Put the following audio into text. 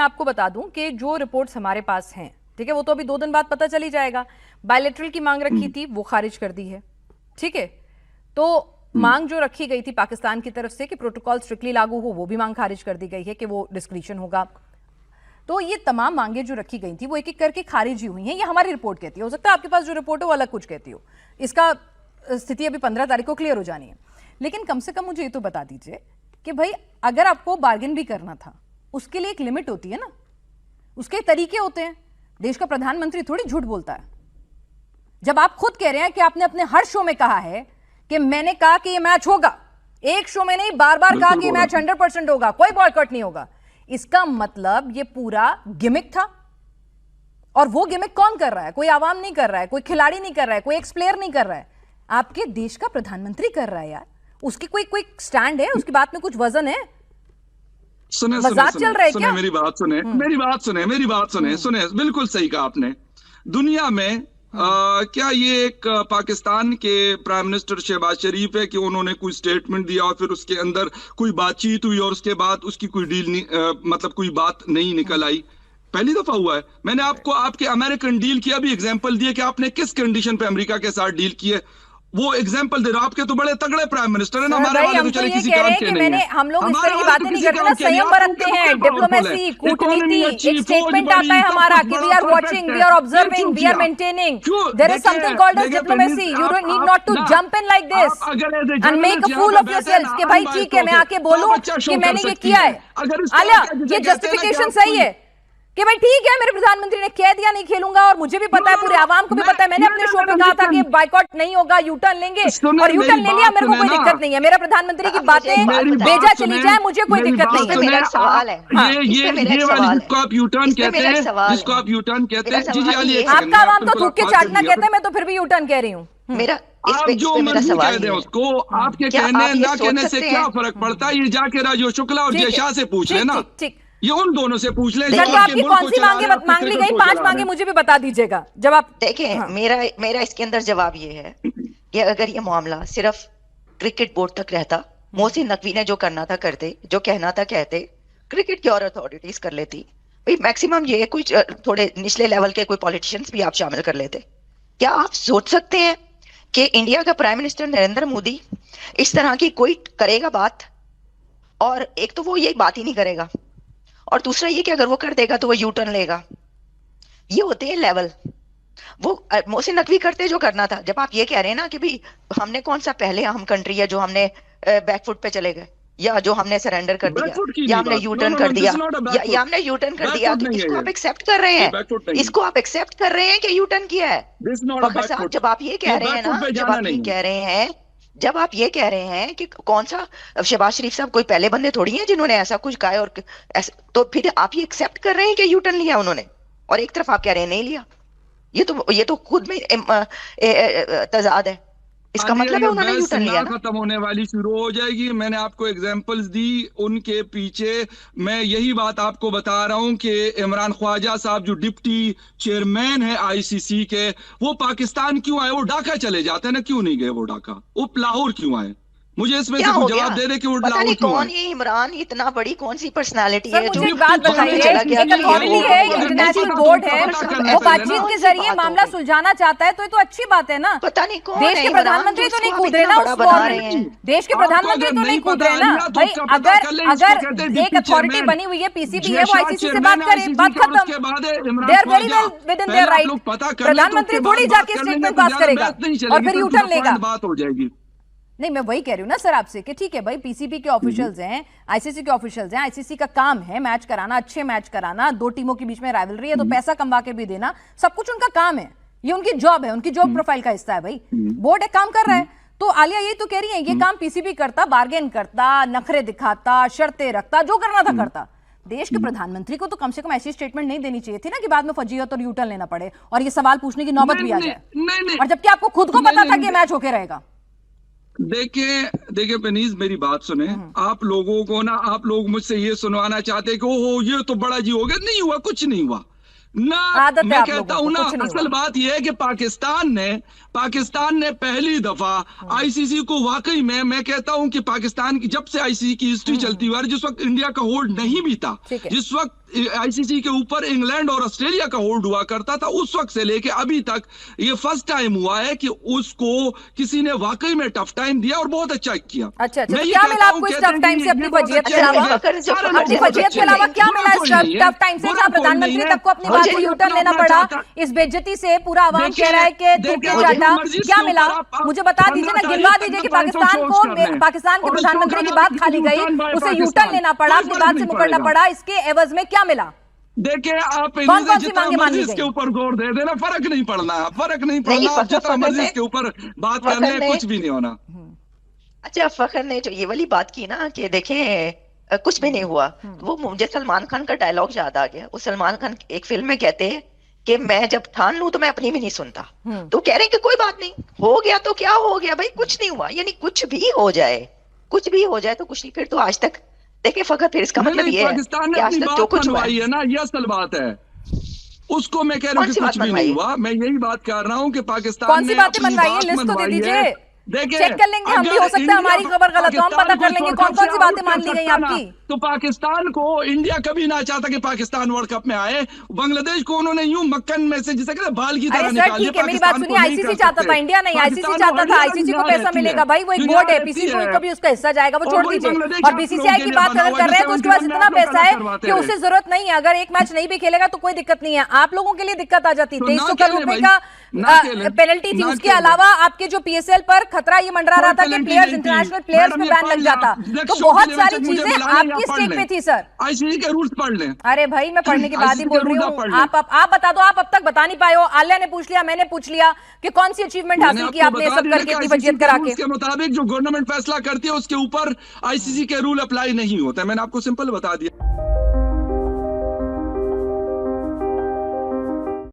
मैं आपको बता दूं कि जो रिपोर्ट्स हमारे पास हैं, ठीक है, वो तो अभी 2 दिन बाद पता चल ही जाएगा। बायलैटरल की मांग रखी थी, वो खारिज कर दी है, ठीक है। तो मांग जो रखी गई थी पाकिस्तान की तरफ से कि प्रोटोकॉल स्ट्रिक्टली लागू हो, वो भी मांग खारिज कर दी गई है कि वो डिस्क्रिशन होगा। तो ये तमाम मांगे जो रखी गई थी वो एक एक करके खारिज ही हुई हैं। ये हमारी रिपोर्ट कहती है, हो सकता है आपके पास जो रिपोर्ट है वो अलग कुछ कहती हो। इसका स्थिति अभी 15 तारीख को क्लियर हो जानी है। लेकिन कम से कम मुझे ये तो बता दीजिए कि भाई अगर आपको बार्गेन भी करना था, उसके लिए एक लिमिट होती है ना, उसके तरीके होते हैं। देश का प्रधानमंत्री थोड़ी झूठ बोलता है। जब आप खुद कह रहे हैं कि आपने अपने हर शो में कहा है कि मैंने कहा कि ये मैच होगा, एक शो में नहीं, बार बार कहा कि ये मैच 100% होगा, कोई बॉयकॉट नहीं होगा, इसका मतलब ये पूरा गिमिक था। और वो गिमिक कौन कर रहा है? कोई आवाम नहीं कर रहा है, कोई खिलाड़ी नहीं कर रहा है, कोई एक्स प्लेयर नहीं कर रहा है, आपके देश का प्रधानमंत्री कर रहा है। यार उसकी कोई स्टैंड है, उसकी बात में कुछ वजन है? मजाक चल रहा है क्या? मेरी बात सुने, मेरी बात सुने, बिल्कुल सही कहा आपने। दुनिया में क्या ये एक पाकिस्तान के प्राइम मिनिस्टर शहबाज शरीफ है कि उन्होंने कोई स्टेटमेंट दिया और फिर उसके अंदर कोई बातचीत हुई और उसके बाद उसकी कोई डील नहीं, मतलब कोई बात नहीं निकल आई? पहली दफा हुआ है। मैंने आपको आपके अमेरिकन डील की अभी एग्जांपल दिया कि आपने किस कंडीशन पे अमेरिका के साथ डील की है, वो एग्जांपल दे रहा। आपके तो बड़े तगड़े प्राइम मिनिस्टर है ना, हमारे वाले बेचारे किसी काम के नहीं है। हम लोग इस तरह की बातें नहीं करते ना, संयम बरतते हैं, डिप्लोमेसी, कूटनीति, एक स्टेटमेंट आता है हमारा कि we are watching, we are observing, we are maintaining. There is something called as diplomacy. You don't need not to jump in like this and make a fool of yourself कि भाई ठीक है मैं आके बोलूं कि मैंने ये किया है। आलिया, ये जस्टिफिकेशन सही है कि भाई ठीक है मेरे प्रधानमंत्री ने कह दिया नहीं खेलूंगा, और मुझे भी पता है, पूरे आवाम को भी पता है, मैंने अपने शो पे कहा था कि बाइकॉट नहीं होगा, यूटर्न लेंगे, और यूटर्न ले लिया, मेरे को कोई दिक्कत नहीं है। मेरा प्रधानमंत्री की बातें भेजा चली जाए, मुझे कोई दिक्कत नहीं है। मेरा सवाल है, ये वाली जिसको आप यूटर्न कहते हैं, जिसको आप यूटर्न कहते हैं, जी जी, आपका आवाम तो थूक के चाटना कहते हैं, मैं तो फिर भी यूटर्न कह रही हूँ। मेरा आप जो मर्जी कह दें उसको, आपके कहने ना कहने से क्या फर्क पड़ता है? ये जाके राजीव शुक्ला और जय शाह से पूछ लेना, ये उन दोनों से पूछ ले। जब आपकी कौन सी मांग ली गई, 5 मांगे मुझे भी बता दीजिएगा जब आप देखें। हाँ। मेरा इसके अंदर जवाब ये है कि अगर ये मामला सिर्फ क्रिकेट बोर्ड तक रहता, मोहसिन नकवी ने जो करना था करते, जो कहना था कहते, क्रिकेट की और अथॉरिटीज कर लेती भाई, मैक्सिमम ये कुछ थोड़े निचले लेवल के कोई पॉलिटिशियंस भी आप शामिल कर लेते। क्या आप सोच सकते हैं कि इंडिया का प्राइम मिनिस्टर नरेंद्र मोदी इस तरह की कोई करेगा बात? और एक तो वो ये बात ही नहीं करेगा, और दूसरा ये कि अगर वो कर देगा तो वो यू टर्न लेगा। ये होते हैं लेवल। वो मोहसिन नकवी करते जो करना था। जब आप ये कह रहे हैं ना कि भाई हमने कौन सा पहले हम कंट्री है जो हमने बैकफुट पे चले गए, या जो हमने सरेंडर कर दिया, या हमने यू टर्न कर दिया, या हमने यू टर्न कर दिया, तो इसको आप एक्सेप्ट कर रहे हैं, इसको आप एक्सेप्ट कर रहे हैं कि यू टर्न किया है। फखर साहब, जब आप ये कह रहे हैं ना, जब आप ये कह रहे हैं कि कौन सा शहबाज शरीफ साहब कोई पहले बंदे थोड़ी हैं जिन्होंने ऐसा कुछ कहा है, और तो फिर आप ये एक्सेप्ट कर रहे हैं कि यू टर्न लिया उन्होंने, और एक तरफ आप कह रहे हैं नहीं लिया। ये तो खुद में तजाद है। इसका मतलब है उन्होंने यू टर्न लिया ना। खत्म होने वाली शुरू हो जाएगी। मैंने आपको एग्जांपल्स दी, उनके पीछे मैं यही बात आपको बता रहा हूं कि इमरान ख्वाजा साहब जो डिप्टी चेयरमैन है आईसीसी के, वो पाकिस्तान क्यों आए? वो ढाका चले जाते हैं ना, क्यों नहीं गए वो ढाका? वो लाहौर क्यों आए? मुझे इसमें से कुछ जवाब दे दे कि वो लाहौर क्यों आए? ये इमरान इतना बड़ी कौन सी पर्सनालिटी है जो बात बताइए, एक अथॉरिटी है, इंटरनेशनल बोर्ड है, वो बातचीत के जरिए मामला सुलझाना चाहता है, तो ये तो अच्छी बात है ना। पता नहीं कौन देश के प्रधानमंत्री तो नहीं कूद रहे ना उस वॉर में, देश के प्रधानमंत्री तो नहीं कूद रहे ना भाई। अगर एक अथॉरिटी बनी हुई है, पीसीबी है, वो आईसीसी से बात करे, बात खत्म। They are very well within their right. प्रधानमंत्री थोड़ी जाके स्टेटमेंट पास करेगा और फिर यू टर्न लेगा। बात हो जाएगी। नहीं, मैं वही कह रही हूँ ना सर आपसे कि ठीक है भाई, पीसीबी के ऑफिशियल्स हैं, आईसीसी के ऑफिशियल्स हैं, आईसीसी का काम है मैच कराना, अच्छे मैच कराना, 2 टीमों के बीच में राइवलरी है तो पैसा कमा के भी देना, सब कुछ उनका काम है, ये उनकी जॉब है, उनकी जॉब प्रोफाइल का हिस्सा है भाई। बोर्ड एक काम कर रहा है, तो आलिया यही तो कह रही है, ये काम पीसीबी करता, बार्गेन करता, नखरे दिखाता, शर्तें रखता, जो करना था करता। देश के प्रधानमंत्री को तो कम से कम ऐसी स्टेटमेंट नहीं देनी चाहिए थी ना कि बाद में फजीहत और यूटर्न लेना पड़े और ये सवाल पूछने की नौबत भी आ जाए, और जबकि आपको खुद को पता था कि मैच होके रहेगा। देखिए पनीज, मेरी बात सुने। आप लोगों को ना, आप लोग मुझसे ये सुनवाना चाहते कि ओहो ये तो बड़ा जी हो गया। नहीं हुआ, कुछ नहीं हुआ ना। मैं कहता हूं ना, असल बात यह है कि पाकिस्तान ने पहली दफा आईसीसी को, वाकई में मैं कहता हूं कि पाकिस्तान की जब से आईसीसी की हिस्ट्री चलती हुई, जिस वक्त इंडिया का होल्ड नहीं भी था, जिस वक्त आईसीसी के ऊपर इंग्लैंड और ऑस्ट्रेलिया का होल्ड हुआ करता था, उस वक्त से लेके अभी तक ये फर्स्ट टाइम हुआ है कि उसको किसी ने वाकई में टफ टाइम दिया और बहुत अच्छा किया। अच्छा, तो क्या मिला आपको इस टफ टाइम से अपनी वजीयत के अलावा? अपनी वजीयत के अलावा क्या मिला इस टफ टाइम से, जहां प्रधानमंत्री तक को अपनी बात को यूटर्न लेना पड़ा, इस बेइज्जती से पूरा आवाम कह रहा है कि तू क्यों चाहता? क्या मिला मुझे बता दीजिए ना, गिनवा दीजिए कि पाकिस्तान के प्रधानमंत्री की बात खाली गई, उसे यूटर्न लेना पड़ा, अपनी बात से मुकरना पड़ा, इसके एवज में क्या मिला? देखिए, आप जितना मर्जी इसके ऊपर जोर दे देना, फर्क नहीं पड़ना, फर्क नहीं पड़ना, जितना मर्जी इसके ऊपर बात कर ले, कुछ भी नहीं होना। अच्छा, फखर ने जो ये वाली बात की ना कि देखें कुछ भी नहीं हुआ, वो मुझे सलमान खान का डायलॉग याद आ गया। वो सलमान खान एक फिल्म में कहते हैं कि मैं जब ठान लूं तो मैं अपनी भी नहीं सुनता। तो कह रहे हैं कि कोई बात नहीं, हो गया तो क्या हो गया भाई, कुछ नहीं हुआ। यानी कुछ भी हो जाए, कुछ भी हो जाए तो कुछ नहीं। फिर तो आज तक देखिए फखर, फिर इसका मतलब ये है पाकिस्तान ने अपनी बात मनवाई है ना, ये असल बात है। उसको मैं कह रहा हूँ कि कुछ भी नहीं हुआ। मैं यही बात कर रहा हूँ कि पाकिस्तान कौन सी बातें मनवाई है, लिस्ट तो दे दीजिए, चेक कर लेंगे हम भी, हो सकता है हमारी खबर गलत हो, हम पता कर लेंगे कौन कौन सी बातें मान ली गई आपकी। तो पाकिस्तान को इंडिया कभी ना चाहता कि पाकिस्तान वर्ल्ड कप में आए। बांग्लादेश को उन्होंने यूं मक्खन में से जिसे कहते हैं बाल की तरह निकाल दिया। ठीक है, मेरी बात सुनिए, आईसीसी चाहता था, इंडिया नहीं, आईसीसी चाहता था, आईसीसी को पैसा मिलेगा भाई, वो एक बोर्ड है, पीसीसी को भी उसका हिस्सा जाएगा, वो छोड़ दीजिए। और बीसीसीआई की बात अगर कर रहे हैं तो उसके पास इतना पैसा है कि उसे जरूरत नहीं है, अगर एक मैच नहीं भी खेलेगा तो कोई दिक्कत नहीं है। आप लोगों के लिए दिक्कत आ जाती, 2300 करोड़ रुपए का पेनल्टी थी, उसके अलावा आपके जो पीएसएल पर खतरा ये मंडरा रहा था कि प्लेयर्स, इंटरनेशनल प्लेयर्स में बैन लग जाता, तो बहुत सारी चीजें आपकी स्टेक पे थी सर। आईसीसी के रूल्स पढ़ लें। अरे भाई, मैं पढ़ने के बाद ही बोल रही हूँ, आप बता दो, आप अब तक बता नहीं पाए हो। आलिया ने पूछ लिया, मैंने पूछ लिया कि कौन सी अचीवमेंट हासिल की आपने सब करके, इतनी वजीयत करा के। उसके मुताबिक जो गवर्नमेंट फैसला करती है उसके ऊपर आईसीसी के रूल अप्लाई नहीं होते, मैंने आपको सिंपल बता दिया।